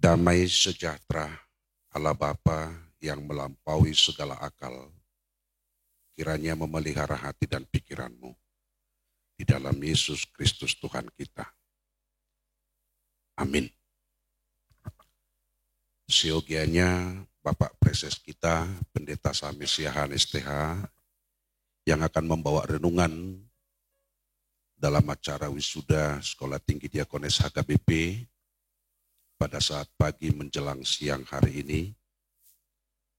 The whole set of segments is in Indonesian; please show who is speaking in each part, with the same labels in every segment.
Speaker 1: Damai sejahtera Allah Bapa yang melampaui segala akal, kiranya memelihara hati dan pikiranmu di dalam Yesus Kristus Tuhan kita. Amin. Siogianya Bapak Preses kita, Pendeta Samisiahan STH, yang akan membawa renungan dalam acara wisuda Sekolah Tinggi Diakones HKBP pada saat pagi menjelang siang hari ini.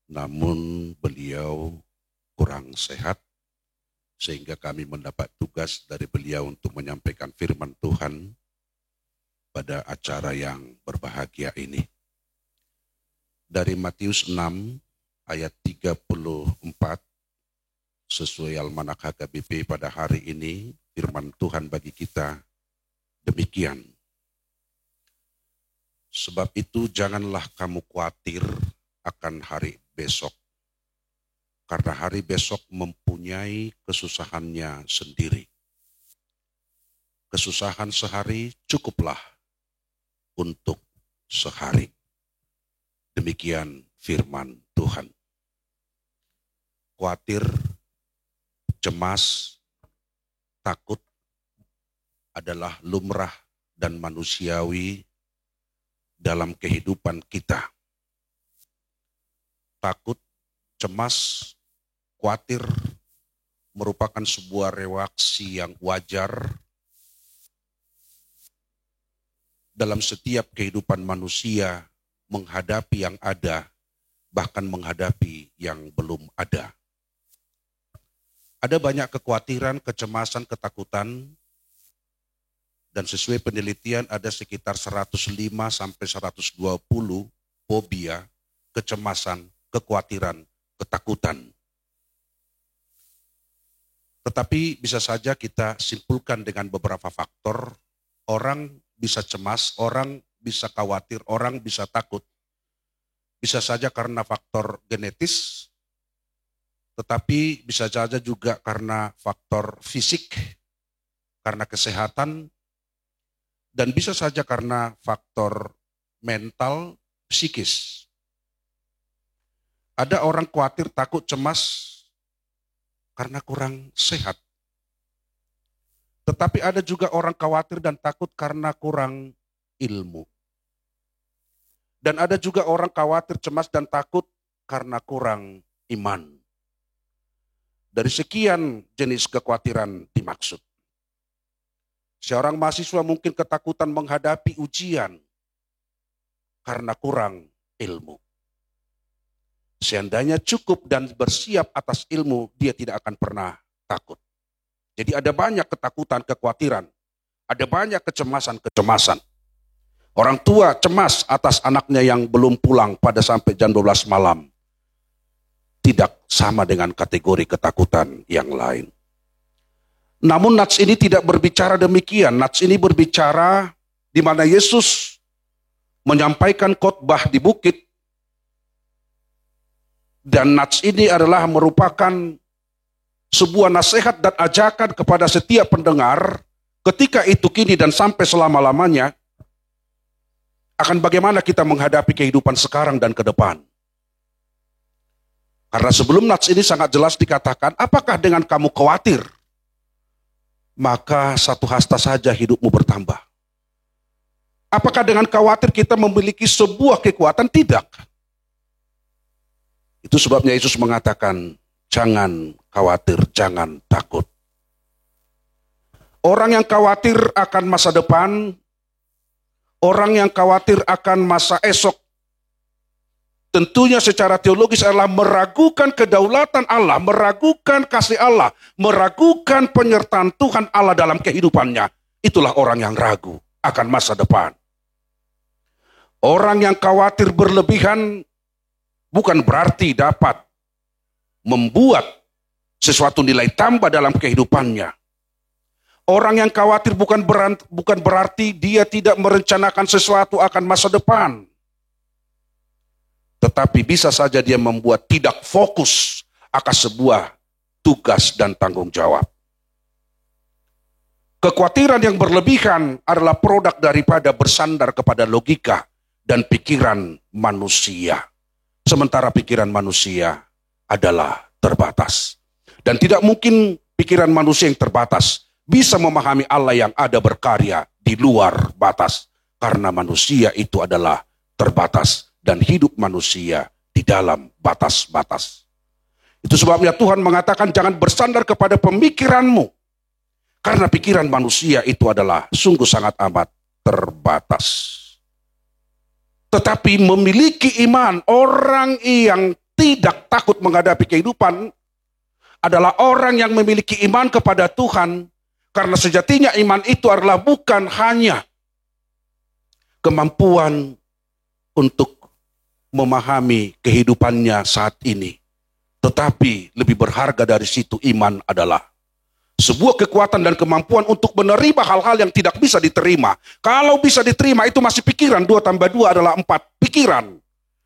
Speaker 1: Namun beliau kurang sehat, sehingga kami mendapat tugas dari beliau untuk menyampaikan firman Tuhan pada acara yang berbahagia ini. Dari Matius 6 ayat 34, sesuai almanak HKBP pada hari ini, firman Tuhan bagi kita demikian. Sebab itu janganlah kamu khawatir akan hari besok, karena hari besok mempunyai kesusahannya sendiri. Kesusahan sehari cukuplah untuk sehari. Demikian firman Tuhan. Khawatir, cemas, takut adalah lumrah dan manusiawi dalam kehidupan kita. Takut, cemas, khawatir merupakan sebuah reaksi yang wajar dalam setiap kehidupan manusia menghadapi yang ada, bahkan menghadapi yang belum ada. Ada banyak kekhawatiran, kecemasan, ketakutan, dan sesuai penelitian ada sekitar 105 sampai 120 fobia, kecemasan, kekhawatiran, ketakutan. Tetapi bisa saja kita simpulkan dengan beberapa faktor. Orang bisa cemas, orang bisa khawatir, orang bisa takut. Bisa saja karena faktor genetis, tetapi bisa saja juga karena faktor fisik, karena kesehatan, dan bisa saja karena faktor mental, psikis. Ada orang khawatir, takut, cemas karena kurang sehat. Tetapi ada juga orang khawatir dan takut karena kurang ilmu. Dan ada juga orang khawatir, cemas, dan takut karena kurang iman. Dari sekian jenis kekhawatiran dimaksud. Seorang mahasiswa mungkin ketakutan menghadapi ujian karena kurang ilmu. Seandainya cukup dan bersiap atas ilmu, dia tidak akan pernah takut. Jadi ada banyak ketakutan, kekhawatiran. Ada banyak kecemasan. Orang tua cemas atas anaknya yang belum pulang pada sampai jam 12 malam. Tidak sama dengan kategori ketakutan yang lain. Namun nats ini tidak berbicara demikian. Nats ini berbicara di mana Yesus menyampaikan khotbah di bukit. Dan nats ini adalah merupakan sebuah nasihat dan ajakan kepada setiap pendengar ketika itu kini dan sampai selama-lamanya akan bagaimana kita menghadapi kehidupan sekarang dan ke depan. Karena sebelum nats ini sangat jelas dikatakan, apakah dengan kamu khawatir, maka satu hasta saja hidupmu bertambah. Apakah dengan khawatir kita memiliki sebuah kekuatan? Tidak. Itu sebabnya Yesus mengatakan, jangan khawatir, jangan takut. Orang yang khawatir akan masa depan, orang yang khawatir akan masa esok, tentunya secara teologis adalah meragukan kedaulatan Allah, meragukan kasih Allah, meragukan penyertaan Tuhan Allah dalam kehidupannya. Itulah orang yang ragu akan masa depan. Orang yang khawatir berlebihan bukan berarti dapat membuat sesuatu nilai tambah dalam kehidupannya. Orang yang khawatir bukan berarti dia tidak merencanakan sesuatu akan masa depan. Tetapi bisa saja dia membuat tidak fokus akan sebuah tugas dan tanggung jawab. Kekhawatiran yang berlebihan adalah produk daripada bersandar kepada logika dan pikiran manusia. Sementara pikiran manusia adalah terbatas. Dan tidak mungkin pikiran manusia yang terbatas bisa memahami Allah yang ada berkarya di luar batas. Karena manusia itu adalah terbatas dan hidup manusia di dalam batas-batas. Itu sebabnya Tuhan mengatakan jangan bersandar kepada pemikiranmu. Karena pikiran manusia itu adalah sungguh sangat amat terbatas. Tetapi memiliki iman, orang yang tidak takut menghadapi kehidupan adalah orang yang memiliki iman kepada Tuhan. Karena sejatinya iman itu adalah bukan hanya kemampuan untuk memahami kehidupannya saat ini. Tetapi lebih berharga dari situ iman adalah sebuah kekuatan dan kemampuan untuk menerima hal-hal yang tidak bisa diterima. Kalau bisa diterima itu masih pikiran, 2 tambah 2 adalah 4 pikiran.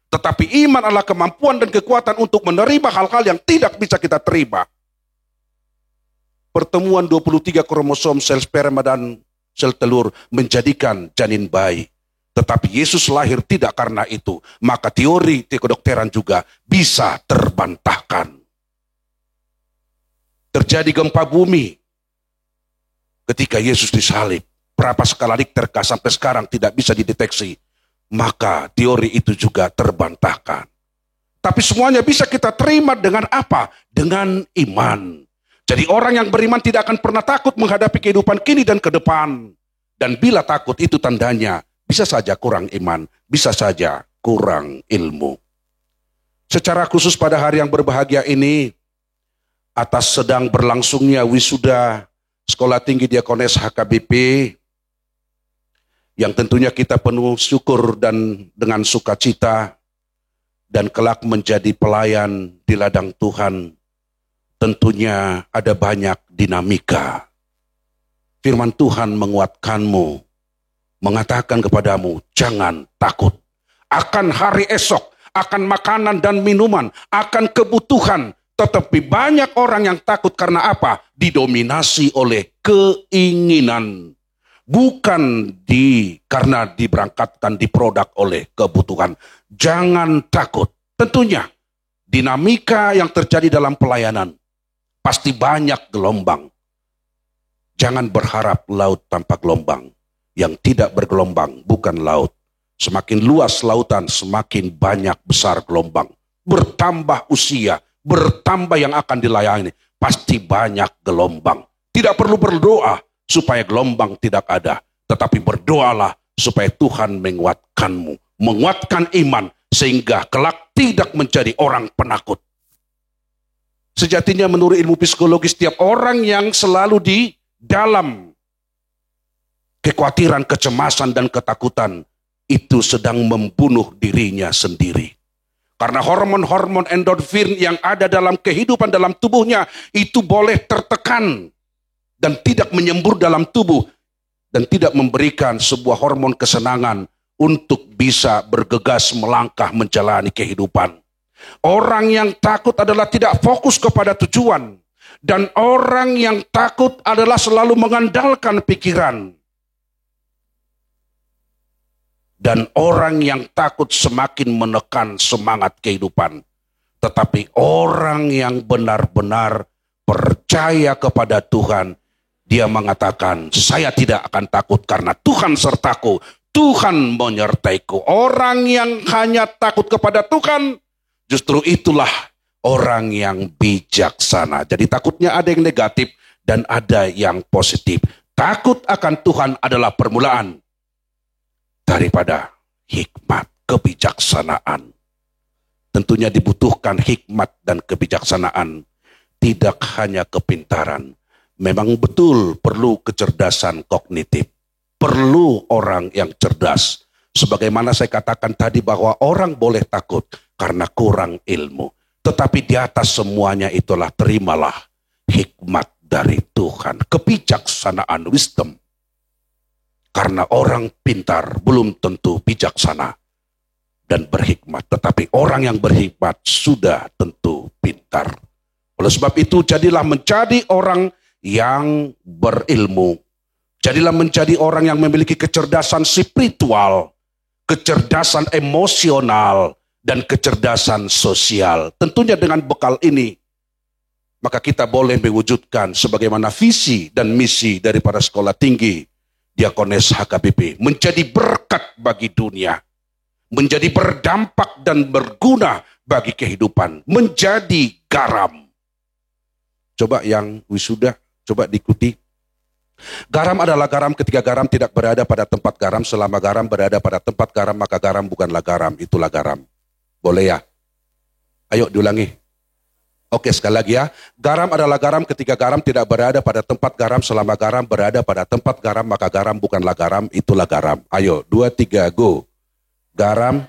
Speaker 1: Tetapi iman adalah kemampuan dan kekuatan untuk menerima hal-hal yang tidak bisa kita terima. Pertemuan 23 kromosom sel sperma dan sel telur menjadikan janin bayi. Tetapi Yesus lahir tidak karena itu. Maka teori kedokteran juga bisa terbantahkan. Terjadi gempa bumi ketika Yesus disalib. Berapa skala Richter sampai sekarang tidak bisa dideteksi. Maka teori itu juga terbantahkan. Tapi semuanya bisa kita terima dengan apa? Dengan iman. Jadi orang yang beriman tidak akan pernah takut menghadapi kehidupan kini dan ke depan. Dan bila takut itu tandanya bisa saja kurang iman, bisa saja kurang ilmu. Secara khusus pada hari yang berbahagia ini, atas sedang berlangsungnya wisuda Sekolah Tinggi Diakones HKBP, yang tentunya kita penuh syukur dan dengan sukacita, dan kelak menjadi pelayan di ladang Tuhan, tentunya ada banyak dinamika. Firman Tuhan menguatkanmu, mengatakan kepadamu, jangan takut. Akan hari esok, akan makanan dan minuman, akan kebutuhan. Tetapi banyak orang yang takut karena apa? Didominasi oleh keinginan. Bukan karena diberangkatkan, diproduk oleh kebutuhan. Jangan takut. Tentunya, dinamika yang terjadi dalam pelayanan, pasti banyak gelombang. Jangan berharap laut tanpa gelombang. Yang tidak bergelombang bukan laut. Semakin luas lautan, semakin banyak besar gelombang. Bertambah usia, bertambah yang akan dilayani, pasti banyak gelombang. Tidak perlu berdoa supaya gelombang tidak ada. Tetapi berdoalah supaya Tuhan menguatkanmu. Menguatkan iman, sehingga kelak tidak menjadi orang penakut. Sejatinya menurut ilmu psikologi, setiap orang yang selalu di dalam kekhawatiran, kecemasan, dan ketakutan itu sedang membunuh dirinya sendiri. Karena hormon-hormon endorfin yang ada dalam kehidupan dalam tubuhnya itu boleh tertekan dan tidak menyembur dalam tubuh dan tidak memberikan sebuah hormon kesenangan untuk bisa bergegas melangkah menjalani kehidupan. Orang yang takut adalah tidak fokus kepada tujuan, dan orang yang takut adalah selalu mengandalkan pikiran. Dan orang yang takut semakin menekan semangat kehidupan. Tetapi orang yang benar-benar percaya kepada Tuhan, dia mengatakan, saya tidak akan takut karena Tuhan sertaku, Tuhan menyertaiku. Orang yang hanya takut kepada Tuhan, justru itulah orang yang bijaksana. Jadi takutnya ada yang negatif dan ada yang positif. Takut akan Tuhan adalah permulaan daripada hikmat, kebijaksanaan. Tentunya dibutuhkan hikmat dan kebijaksanaan, tidak hanya kepintaran. Memang betul perlu kecerdasan kognitif, perlu orang yang cerdas. Sebagaimana saya katakan tadi bahwa orang boleh takut karena kurang ilmu. Tetapi di atas semuanya itulah terimalah hikmat dari Tuhan, kebijaksanaan, wisdom. Karena orang pintar belum tentu bijaksana dan berhikmat. Tetapi orang yang berhikmat sudah tentu pintar. Oleh sebab itu jadilah menjadi orang yang berilmu. Jadilah menjadi orang yang memiliki kecerdasan spiritual. kecerdasan emosional, dan kecerdasan sosial. Tentunya dengan bekal ini, maka kita boleh mewujudkan sebagaimana visi dan misi daripada Sekolah Tinggi Diakonis HKBP. Menjadi berkat bagi dunia. Menjadi berdampak dan berguna bagi kehidupan. Menjadi garam. Coba yang wisuda, coba diikuti. Garam adalah garam ketika garam tidak berada pada tempat garam. Selama garam berada pada tempat garam, maka garam bukanlah garam, itulah garam. Boleh ya? Ayo diulangi. Oke, sekali lagi ya. Garam adalah garam ketika garam tidak berada pada tempat garam. Selama garam berada pada tempat garam, maka garam bukanlah garam, itulah garam. Ayo, 2, 3, go. Garam.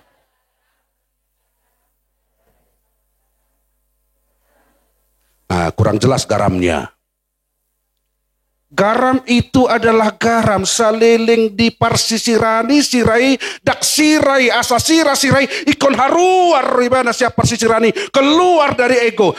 Speaker 1: Nah, kurang jelas garamnya. Garam itu adalah garam saliling di parsisirani sirai dak sirai asasira sirai ikon haruar ribana siap parsisirani, keluar dari ego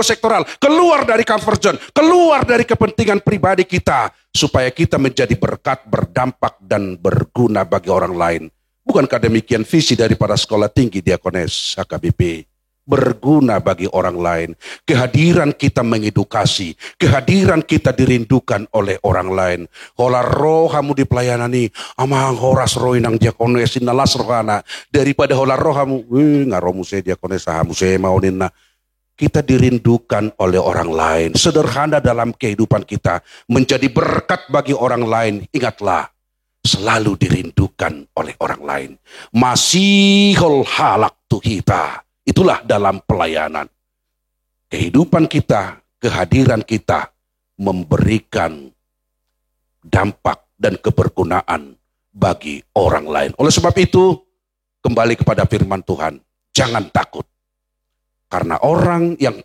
Speaker 1: sektoral, keluar dari comfort zone, keluar dari kepentingan pribadi kita supaya kita menjadi berkat, berdampak dan berguna bagi orang lain. Bukankah demikian visi daripada Sekolah Tinggi Diakonis HKBP? Berguna bagi orang lain. Kehadiran kita mengedukasi, kehadiran kita dirindukan oleh orang lain. Hola roh kamu di pelayanani, amang horas roh inang diakones inalas rohana, daripada hola roh kamu, ngaromu saya diakones sahamu saya mau nina. Kita dirindukan oleh orang lain. Sederhana dalam kehidupan kita, menjadi berkat bagi orang lain. Ingatlah, selalu dirindukan oleh orang lain. Masihul halak tu kita. Itulah dalam pelayanan. Kehidupan kita, kehadiran kita memberikan dampak dan kebergunaan bagi orang lain. Oleh sebab itu, kembali kepada firman Tuhan, jangan takut. Karena orang yang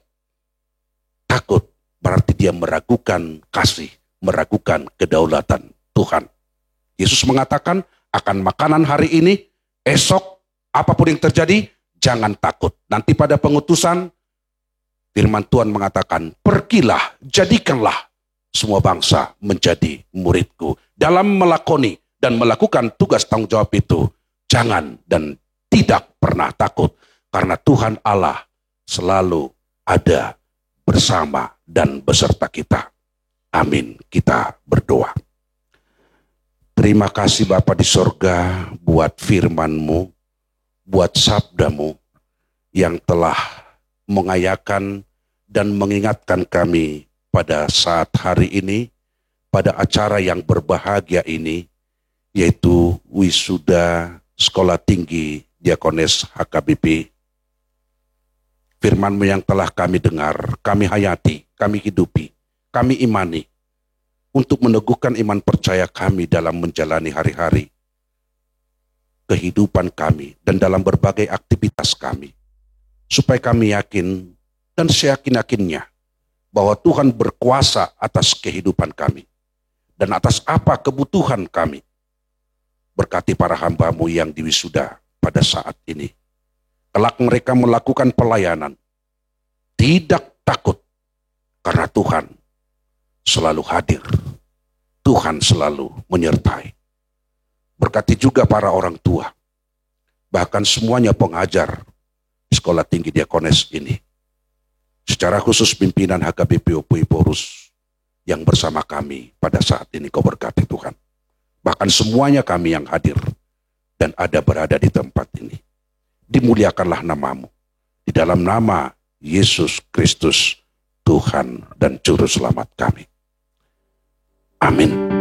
Speaker 1: takut berarti dia meragukan kasih, meragukan kedaulatan Tuhan. Yesus mengatakan, akan makanan hari ini, esok, apapun yang terjadi, jangan takut. Nanti pada pengutusan, firman Tuhan mengatakan, pergilah, jadikanlah semua bangsa menjadi muridku. Dalam melakoni dan melakukan tugas tanggung jawab itu, jangan dan tidak pernah takut. Karena Tuhan Allah selalu ada bersama dan beserta kita. Amin. Kita berdoa. Terima kasih Bapa di sorga buat firman-Mu, buat sabdamu yang telah mengayakan dan mengingatkan kami pada saat hari ini, pada acara yang berbahagia ini, yaitu wisuda Sekolah Tinggi Diakonis HKBP. Firman-Mu yang telah kami dengar, kami hayati, kami hidupi, kami imani, untuk meneguhkan iman percaya kami dalam menjalani hari-hari kehidupan kami dan dalam berbagai aktivitas kami, supaya kami yakin dan seyakin-yakinnya bahwa Tuhan berkuasa atas kehidupan kami dan atas apa kebutuhan kami. Berkati para hamba-Mu yang diwisuda pada saat ini. Kelak mereka melakukan pelayanan tidak takut, karena Tuhan selalu hadir, Tuhan selalu menyertai. Berkati juga para orang tua, bahkan semuanya pengajar di Sekolah Tinggi Diakonis ini. Secara khusus pimpinan HKBP Opui Porus yang bersama kami pada saat ini, Kau berkati Tuhan. Bahkan semuanya kami yang hadir dan ada berada di tempat ini. Dimuliakanlah nama-Mu. Di dalam nama Yesus Kristus, Tuhan dan Juru Selamat kami. Amin.